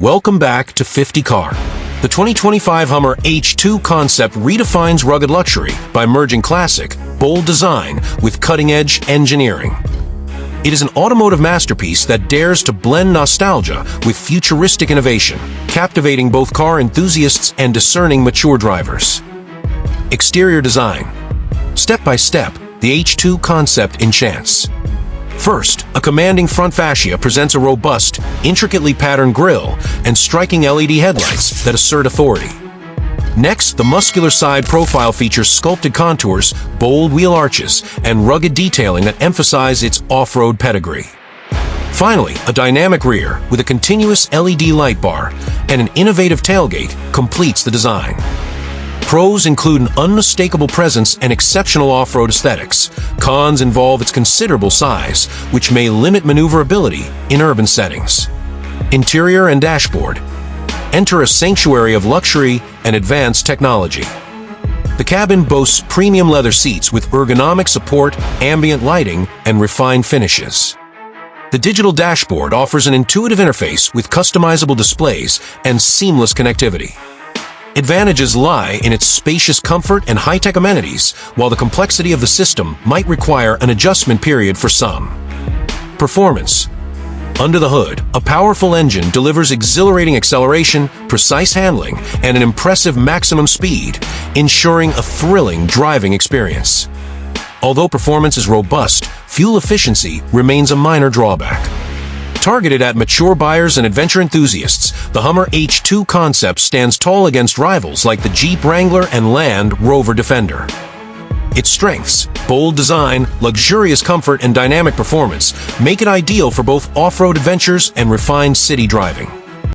Welcome back to 50 Car. The 2025 Hummer H2 concept redefines rugged luxury by merging classic, bold design with cutting-edge engineering. It is an automotive masterpiece that dares to blend nostalgia with futuristic innovation, captivating both car enthusiasts and discerning mature drivers. Exterior design. Step by step, the H2 concept enchants. First, a commanding front fascia presents a robust, intricately patterned grille and striking LED headlights that assert authority. Next, the muscular side profile features sculpted contours, bold wheel arches, and rugged detailing that emphasize its off-road pedigree. Finally, a dynamic rear with a continuous LED light bar and an innovative tailgate completes the design. Pros include an unmistakable presence and exceptional off-road aesthetics. Cons involve its considerable size, which may limit maneuverability in urban settings. Interior and dashboard. Enter a sanctuary of luxury and advanced technology. The cabin boasts premium leather seats with ergonomic support, ambient lighting, and refined finishes. The digital dashboard offers an intuitive interface with customizable displays and seamless connectivity. Advantages lie in its spacious comfort and high-tech amenities, while the complexity of the system might require an adjustment period for some. Performance. Under the hood, a powerful engine delivers exhilarating acceleration, precise handling, and an impressive maximum speed, ensuring a thrilling driving experience. Although performance is robust, fuel efficiency remains a minor drawback. Targeted at mature buyers and adventure enthusiasts, the Hummer H2 concept stands tall against rivals like the Jeep Wrangler and Land Rover Defender. Its strengths, bold design, luxurious comfort, and dynamic performance make it ideal for both off-road adventures and refined city driving.